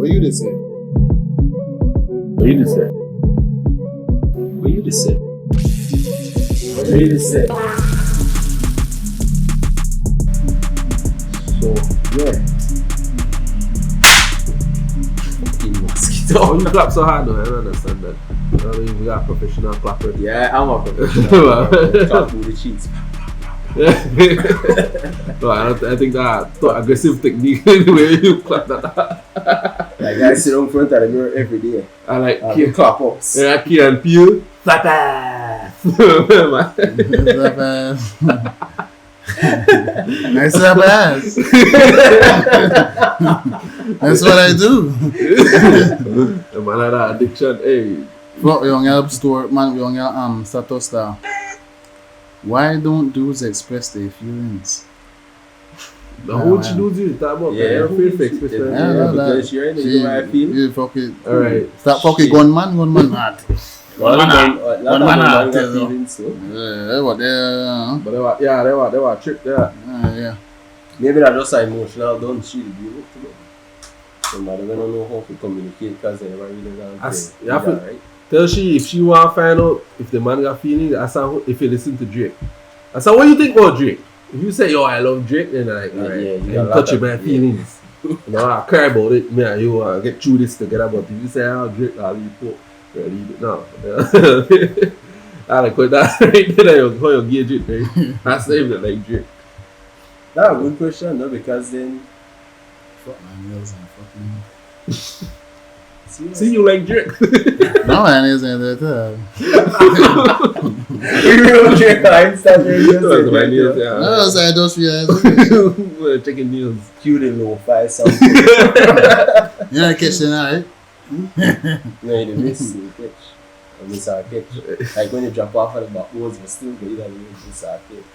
What you just say? What you just say? What you just say? What you just say? So, yeah. Fucking mosquito. Oh, you clap so hard though, I don't understand that. I don't know if you got a professional clapper. Yeah, I'm a professional. Clap through the cheeks. No, I think that aggressive technique the way you clap that. Like I sit on front of the mirror every day. I like clap ups. Yeah, Key and Peel. Clap ass. Nice slap ass. That's what I do. The man had that addiction, hey. Look, we on your store, man, we on your status there. Why don't dudes express their feelings? The whole she do this, talk about Yeah, feel to express that. Yeah, because you're in the way I feel. You fuck it. Alright. Stop fucking gunman mad. One man got got feelings too. Yeah, they were there. But they were trick there. Yeah. Maybe that's just an emotional don't shield you. Somebody don't know how to communicate because they never really learn. You have to tell she if she want to find out if the man got feelings, ask her if you listen to Drake. I said, what do you think about Drake? If you say, yo, I love Drake, then like, alright, I'm touching my feelings. You know, I cry about it, me and you get through this together, but if you say, oh, Drake, I'll leave it. No. I like what that right there, how you gauge it, right? I saved it like Drake. That's a good question, though, because then. Fuck my nails and fucking. See, you like Drake. No, my nails ain't there too. You real Drake, I instantly Those are my nails, yeah. No, so I just realized. Checking nails. Cute and low-fi sound. You're not catching that, right? No, you miss the catch. I miss our catch. Like when you drop off at the back roads, but still go either way, miss our catch.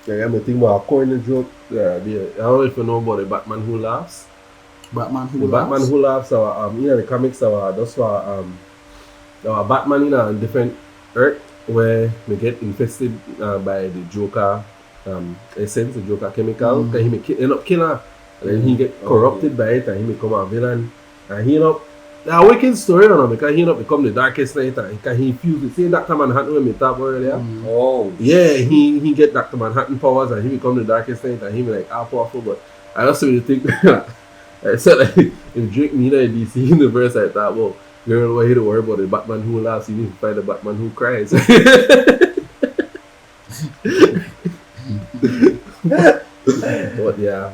Yeah, I'm thinking about a corner joke. Yeah, I don't know if you know about the Batman Who Laughs. Batman Who Laughs are the comics are just for Batman in a different Earth where we get infested by the Joker essence, the Joker chemical. Cause he may end up killer, and then he get corrupted by it, and he become a villain, and he end up. A wicked story on him because he end up become the Darkest Knight, and because he fused it. See Dr. Manhattan when we talked earlier. Oh. Yeah, he get Dr. Manhattan powers, and he become the Darkest Knight, and he be like powerful. But I also really think. I said like, if Drake need a DC universe, I thought, well, girl, why you don't worry about the Batman who laughs, you need to find the Batman who cries. But yeah.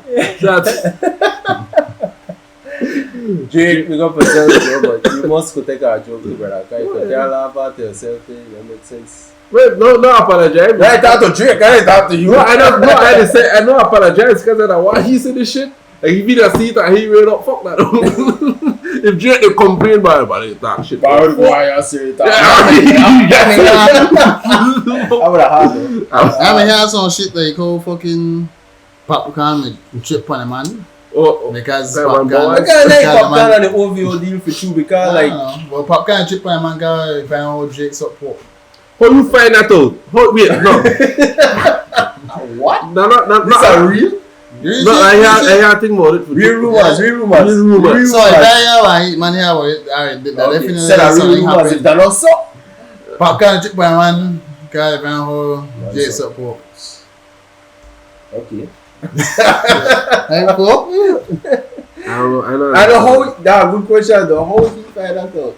Drake, we got pretend but you must go take our joke, brother. Because if you can't laugh at yourself, it makes sense. Wait, no apologize. I talk to Drake, I talk to you. No, I don't apologize because of why he said this shit. Like if he just see it and he real up, fuck that. If Drake they complain about it, that shit. Why you say that? I would have had it. I mean, he has some shit like whole fucking popcorn with chip on the man. Because popcorn. I can't like popcorn and the OVO deal for you because like. Well, popcorn and chip on the man guy find out Drake support. How you find that out? Wait, no. What? No. This is real? No, I think about it. Real rumors. So if I man here, alright, definitely said a real rumors. If that not so, popcorn and chip on the man guy find out Drake support. Okay. I know how. That's a good question. Though, how he find that out?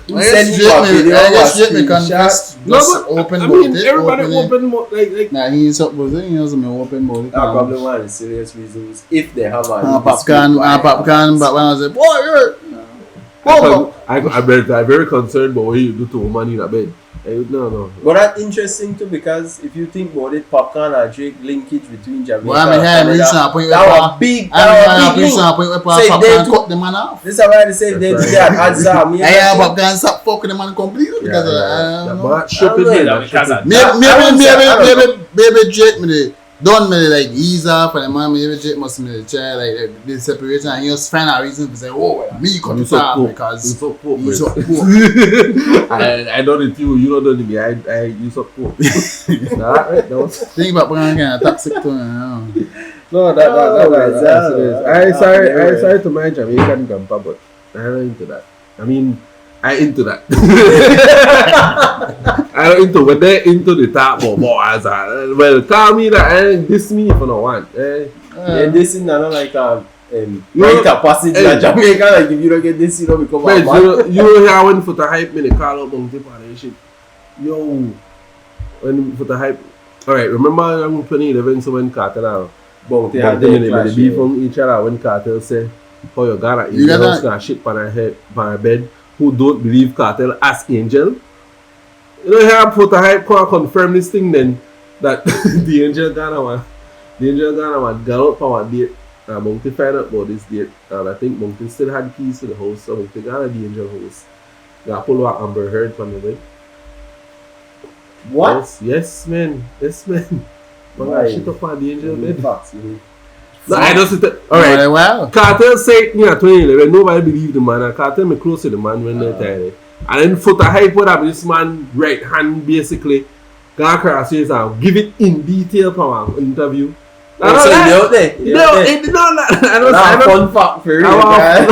I guess Drake may confess. No, but open everybody open mode. Like. Nah, he's supposing he doesn't open mode. That's probably one of the serious reasons. If they have a popcorn, but when I was like, boy, I'm very concerned about what you do to a woman in a bed. No. But that's interesting too because if you think about it, popcorn and Drake linkage between Jamaica and Canada, that was big link. Cut the man off. This is why they say they did that. Yeah, popcorn stop fucking the man completely because maybe Drake don't me like ease up and the man maybe Drake must me try like this separation and he just find a reason to say, oh, me come to start because he's so poor. I know it you don't know me. I you so poor. Right? Think about being kind of toxic too. No, that's it is. I sorry to my Jamaican grandpa, but I'm not into that. I mean, I into that. I don't into when they into the top of boys. Well, call me that and diss me if I don't want. Yeah, this is not like right a passage in Jamaica. Like if you don't get this, you don't become a man. You hear when for the hype me they call out Monty for that shit. Yo, when for the hype. Alright, remember in 2011 so when Cartel Bounty had had the beef from each other when Cartel say how you got in your house gonna shit on her bed who don't believe Cartel as Angel. You know here put a hype confirm this thing then that the Angel Ghana one got out for a date and Bounty find out about this date and I think Bounty still had keys to the house so Bounty got the Angel house. Got pull out Amber Heard from the way. What? Yes, man. Man, shit up on the Angel bed. No, I don't sit there. Alright. Wow. Cartel said, 2011, nobody believed the man. And Cartel me close to the man when they're tired. And then for the hype, what happened, this man, right hand, basically, got across here and give it in detail for an interview. So you out there? I don't fun fact for you, guys.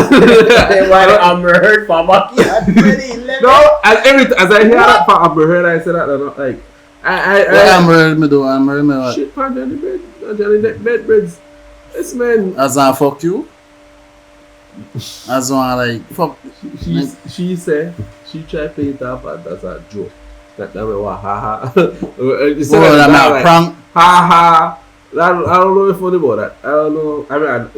Why the Amber Heard for backyard? No, as I hear that for Amber Heard, I said that, like, Amber Heard me do? Shit, pan on the bed. Johnny bed breads. This man. As I fuck you? As I like, fuck. She said, she tried to play it off as a joke. That was what, ha ha. That prank. Ha ha. I don't know if funny about that. I don't know. I mean,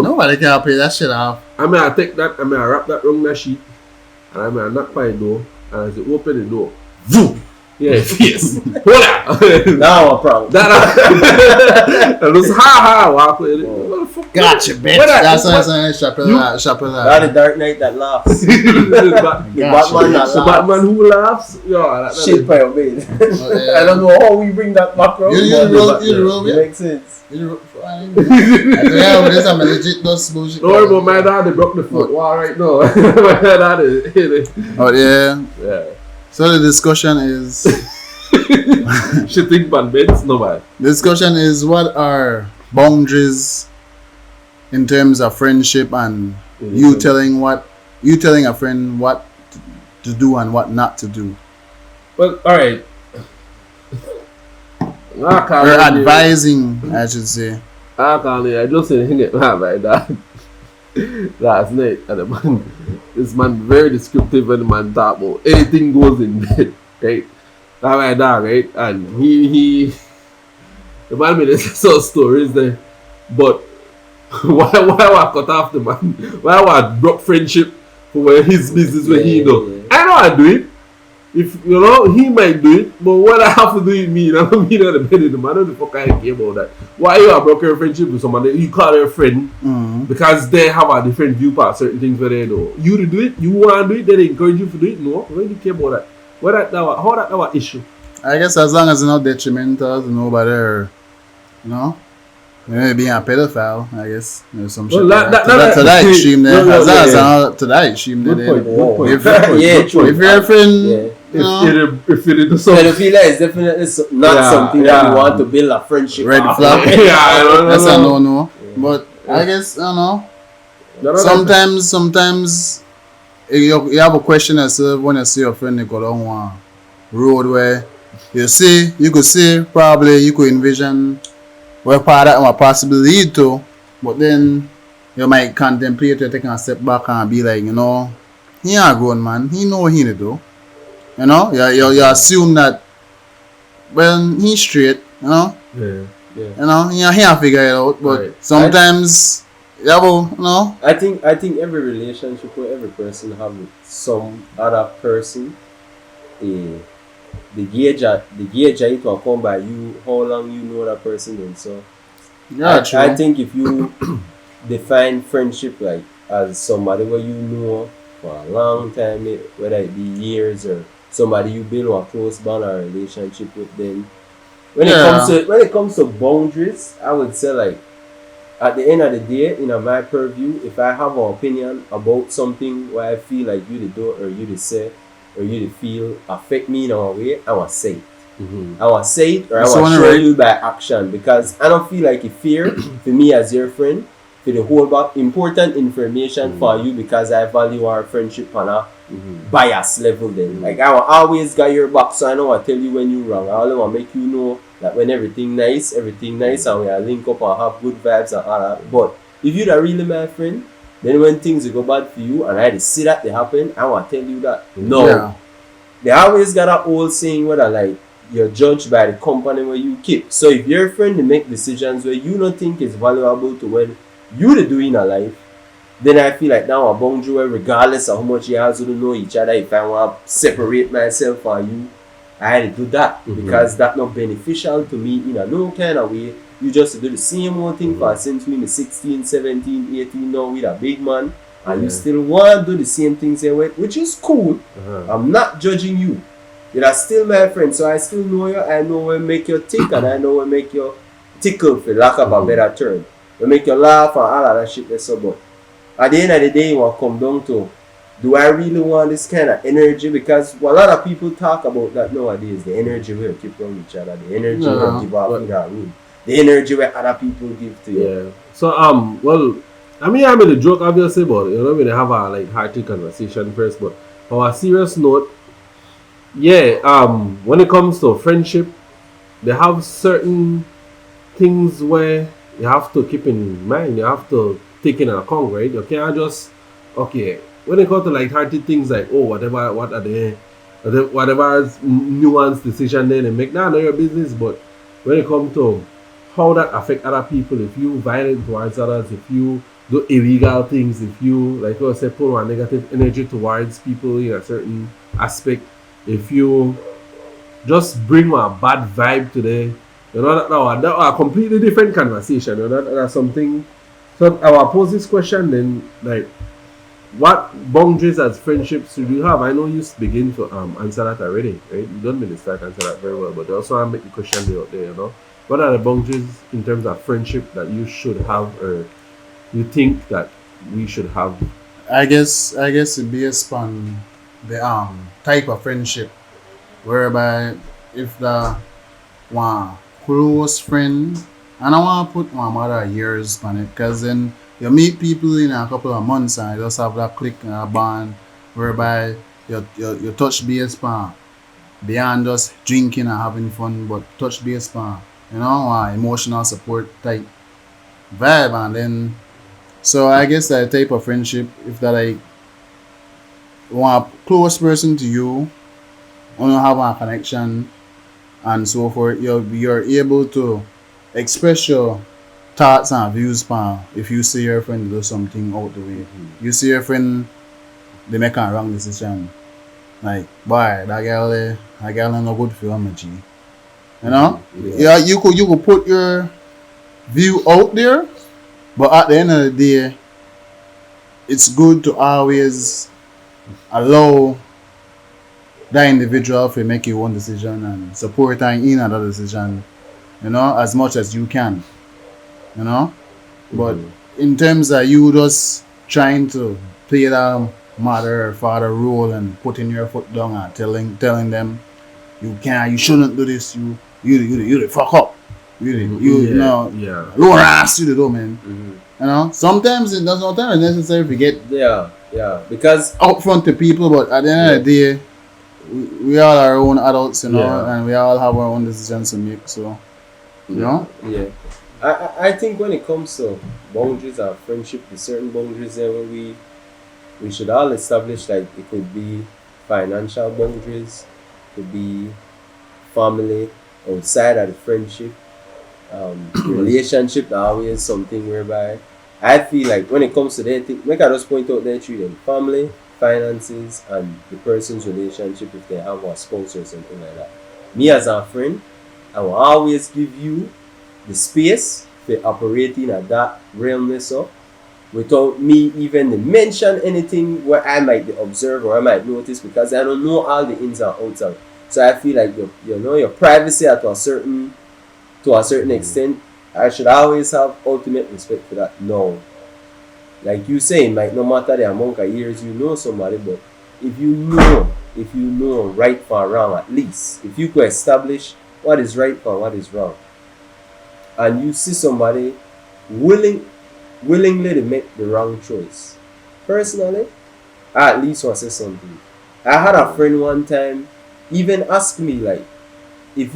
nobody can play that shit off. I mean, I take that, I mean, I wrap that around that sheet, and I mean, I knock by the door, and as I open the door, boom! Yes. Hold Now a problem. That was ha walk with it. Gotcha, bitch. That's Chappelle. That the Dark Knight that laughs. The Batman that laughs. The Batman who laughs. Yeah, shit by your bed. I don't know how we bring that back around. You roll it makes sense. Yeah, but this I'm legit no bullshit. Don't worry about my dad, they broke the foot wall right now. My dad is oh yeah. So the discussion is shitting on beds, no man. The discussion is what are boundaries in terms of friendship and you telling a friend what to do and what not to do. Well, alright. Or advising, I should say. I just said hit my dad last night and the man, this man very descriptive when the man talk about anything goes in bed, right? That's my dad, right? And he the man made some stories there, but why I cut off the man? Why I broke friendship for his business when he do? I know I do it. If you know he might do it, but what I have to do it mean? I don't mean on the bed of the man. I don't the fuck I care about that. Why you have broken a friendship with somebody? You call her a friend because they have a different viewpoint, certain things where they do. You to do it, you want to do it, they encourage you to do it. No, why do you care about that? How that our issue? I guess as long as it's not detrimental to nobody or maybe being a pedophile, I guess. There's some shit. To that extreme there. To that extreme there. If you're a friend, if it is so. Pedophilia is definitely not something that you want to build a friendship. Red flag. That's a no. But I guess, I don't know. Sometimes you have a question yourself when you see your friend, you go down one road where you could see, probably you could envision where part of that might possibly lead to, but then you might contemplate you taking a step back and be like, he a grown man, he know what he to do. You assume that well he's straight, he can't figure it out. But sometimes I think every relationship with every person have with some other person, the gauge it will come by you how long you know that person, and so I think if you define friendship like as somebody where you know for a long time, whether it be years or somebody you build a close bond or relationship with, then when it comes to boundaries, I would say like at the end of the day, in my purview, if I have an opinion about something where I feel like you to do or you to say or you to feel affect me in a way, I will say it. I want to say it or I want to show you by action, because I don't feel like it's fair for me as your friend for the whole about important information for you because I value our friendship on a bias level then. Like I will always got your back, so I know I tell you when you wrong. I only want to make you know that when everything nice and we are link up and have good vibes and all that. But if you're really my friend, then when things go bad for you and I see that they happen, I want to tell you that no. They always got an old saying whether like you're judged by the company where you keep. So if your friend they make decisions where you don't think is valuable to what you they do in a life, then I feel like now a boundary regardless of how much you guys don't know each other, if I want to separate myself from you, I had to do that because that's not beneficial to me in a no kind of way. You just do the same old thing for since we in the 16, 17, 18 now with a big man and you still want to do the same things they went, which is cool. I'm not judging you. You're still my friend, so I still know you. I know what make you tick and I know what make you tickle, for lack of a better term. What make you laugh and all of that shit that's so good. At the end of the day, it will come down to, do I really want this kind of energy? Because a lot of people talk about that nowadays, the energy we keep from each other, the energy we give off in that room, the energy where other people give to you. Yeah. So well, I mean I made a joke obviously, but you know, we have a like hearty conversation first. But on a serious note, when it comes to friendship, they have certain things where you have to keep in mind. You have to take in account, right? You can't just when it comes to like hearty things like whatever nuanced decision then they make, none of your business. But when it comes to how that affect other people, if you violent towards others, if you do illegal things, if you like I say put one negative energy towards people in a certain aspect, if you just bring a bad vibe today, you know that a completely different conversation. You know that's something. So I will pose this question then, like, what boundaries as friendships should you have? I know you begin to answer that already, right? You don't really start answer that very well, but also I make the question out there, you know. What are the boundaries in terms of friendship that you should have or you think that we should have? I guess it based on the type of friendship, whereby if the one close friend, and I want to put my mother years on it, because then you meet people in a couple of months and you just have that click and a bond whereby you touch base on beyond just drinking and having fun, but touch base on, you know, emotional support type vibe. And then so I guess that type of friendship, if that like one close person to you, want to have a connection and so forth, you're able to express your thoughts and views pan if you see your friend do something out the way. You see your friend they make a wrong decision, like boy that girl no good for you, G. You know? You could put your view out there, but at the end of the day it's good to always allow that individual to make your own decision and support them in another decision, you know, as much as you can, you know. But in terms of you just trying to play that mother or father role and putting your foot down and telling them you shouldn't do this, you the fuck up, lower ass you do, man. You know, sometimes it doesn't necessary to get because upfront to people, but at the end of the day we all are our own adults, you know, and we all have our own decisions to make, so you know. I think when it comes to boundaries of friendship, there's certain boundaries there where we should all establish. Like it could be financial boundaries, it could be family outside of the friendship, relationship. Always something whereby I feel like when it comes to that thing, make I just point out there three then: family, finances, and the person's relationship if they have a spouse or something like that. Me as a friend, I will always give you the space for operating at that realness up without me even mention anything where I might observe or I might notice, because I don't know all the ins and outs of it. So I feel like your privacy to a certain extent, I should always have ultimate respect for that. No, like you say, it might no matter the amount of years you know somebody, but if you know if you know right from wrong, at least. If you could establish what is right from what is wrong. And you see somebody willingly to make the wrong choice. Personally, I at least want to say something. I had a friend one time even ask me like, if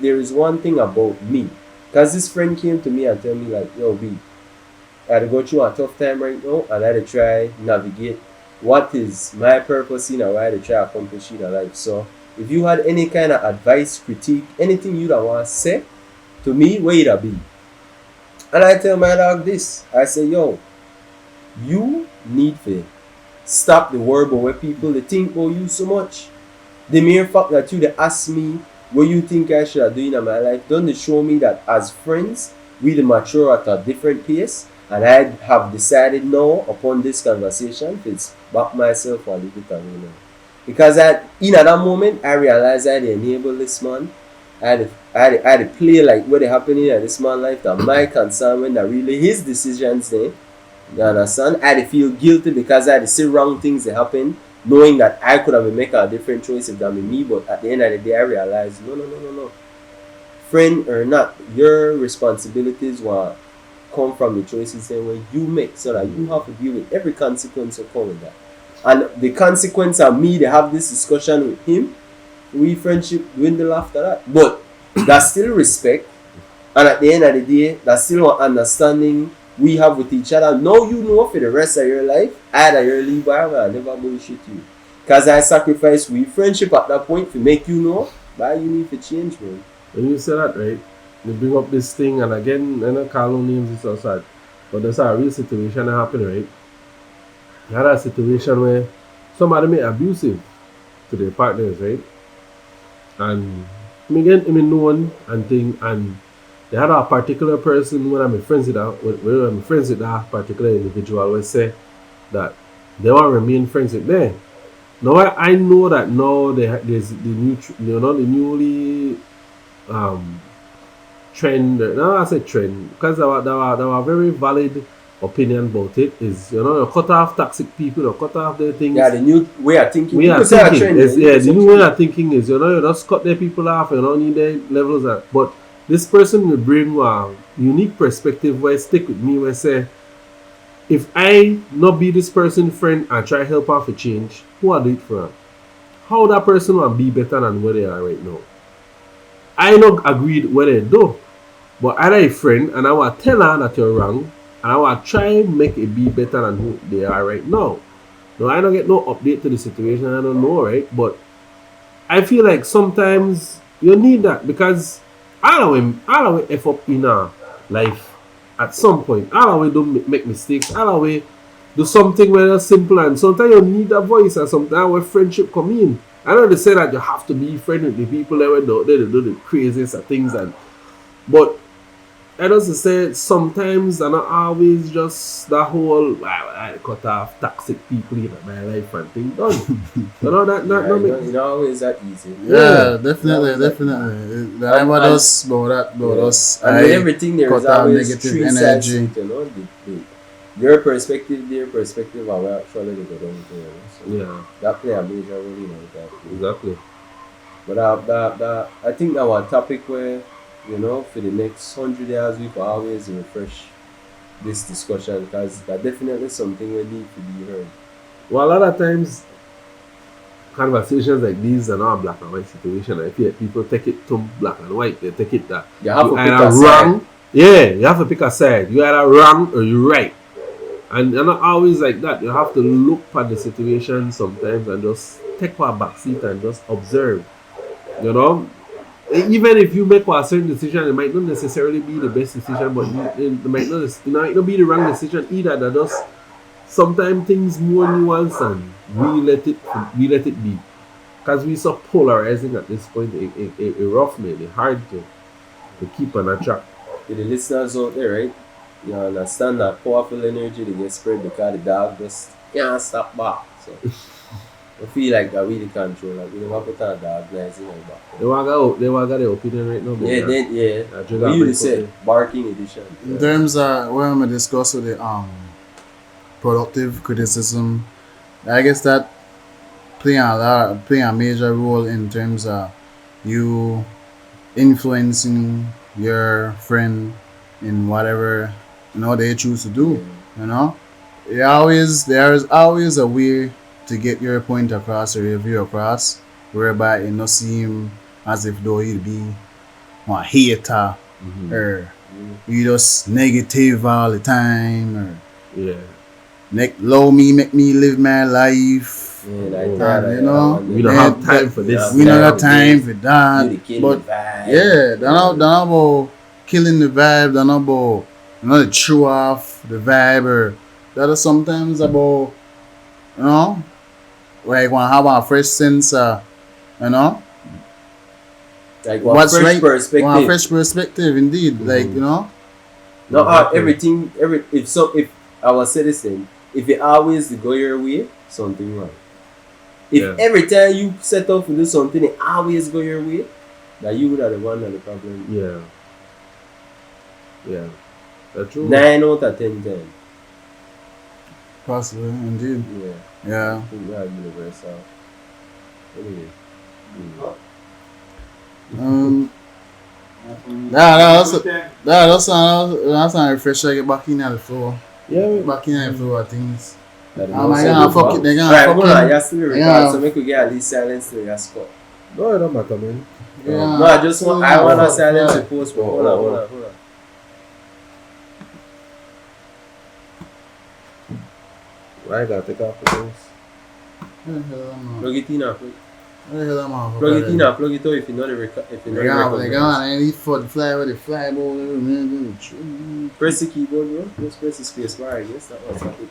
there is one thing about me, because this friend came to me and tell me like, yo B, I had to go through a tough time right now and I had to try navigate what is my purpose in and what I had to try accomplish in life. So if you had any kind of advice, critique, anything you don't want to say to me, where it be? And I tell my dog this. I say, yo, you need to stop the word about what people they think about you so much. The mere fact that you they ask me what you think I should have done in my life, don't they show me that as friends, we mature at a different pace, and I have decided now upon this conversation to back myself and leave it alone. Because in that moment, I realized I had to enable this man. I had to play like what happening in this man's life, that my concern when that really his decisions there. You understand? I had to feel guilty because I had to see wrong things that happen, knowing that I could have been making a different choice if that was me, but at the end of the day I realized no. Friend or not, your responsibilities will come from the choices that you make, so that you have to deal with every consequence that come with that. And the consequence of me to have this discussion with him, we friendship dwindle after that. But that's still respect, and at the end of the day, that's still an understanding we have with each other. Now you know for the rest of your life, either you're leave or I never bullshit you. Because I sacrifice we friendship at that point to make you know, but you need to change, man. When you say that, right, you bring up this thing, and again, I don't call no names, it's so sad, but there's a real situation that happened, right? You had a situation where somebody made abusive to their partners, right? And again, known and thing, and they had a particular person when I'm friends with that particular individual will say that they want to remain friends with them. Now I know that now there's the new the newly trend. Now I say trend because there were very valid opinion about it. Is you cut off toxic people, you cut off their things. Yeah, the new way of thinking. The new way of thinking is you just cut their people off. You don't need their levels but this person will bring a unique perspective where stick with me where say, if I not be this person's friend and try help her for change, who I do it for her? How that person will be better than where they are right now? I not agreed what they do, but I a friend and I will tell her that you're wrong and I will try make it be better than who they are right now. Now I don't get no update to the situation, I don't know, right? But I feel like sometimes you need that because all the way F up in our life at some point. All the way don't make mistakes. All the way do something where it's simple, and sometimes you need a voice, and sometimes where friendship come in. I know they say that you have to be friend with the people that do the craziest of things, but I just say sometimes and not always just the whole I cut off toxic people in my life and things done. It's not always that easy. Yeah, definitely. Never does about us. I mean, everything there is always negative energy. Your perspective, their perspecve, are actually the good so that play a major role in that. Exactly. But I think that one topic where for the next 100 years, we can always refresh this discussion because that's definitely something we need to be heard. Well, a lot of times, conversations like these are not a black and white situation. I feel like people take it to black and white. They take it that you have to pick a side. Yeah, you have to pick a side. You either wrong or you're right. And you're not always like that. You have to look at the situation sometimes and just take a back seat and just observe. Even if you make a certain decision, it might not necessarily be the best decision, but it might not be the wrong decision either. That just sometimes things more nuanced and we let it be, because we so polarizing at this point. It rough man, it's hard to keep on a track. To the listeners out there, right? You understand that powerful energy that gets spread because the dog just can't stop back. So. I feel like that we the control, like we never put a dog nice in our back. They want their opinion right now. We usually say barking edition. In terms of when we discuss with the productive criticism, I guess that play a major role in terms of you influencing your friend in whatever they choose to do. You know, there's always a way to get your point across or your view across, whereby it not seem as if though he'd be a hater or you just negative all the time or make me live my life. Yeah, you know, we don't have time for this. We don't have time for that. But yeah, they're not about killing the vibe. They're not about the show off the vibe, or that is sometimes about like when I have a fresh sense, like what's fresh right, perspective. One fresh perspective, indeed. Like not everything. If I was say this thing, if it always go your way, something wrong. If every time you set off to do something, it always go your way, that you are the one that the problem. Yeah. That's true. 9 out of 10 times. Possibly, indeed. Yeah. I think that's universal. Anyway. That's not refresh. I get back in the floor. Yeah, back in the floor of things. Fuck it. They're gonna fuck it. You still record, so make we get at least silence to your score. No, it don't matter, man. No, I want to silence the post, but hold on. I gotta take off the post. Plug it in now. Plug it in now. Plug it out if you know the record. If you know the record. And he for the fly with the fly ball. Press the keyboard, bro. Just press the space bar. I guess that was it.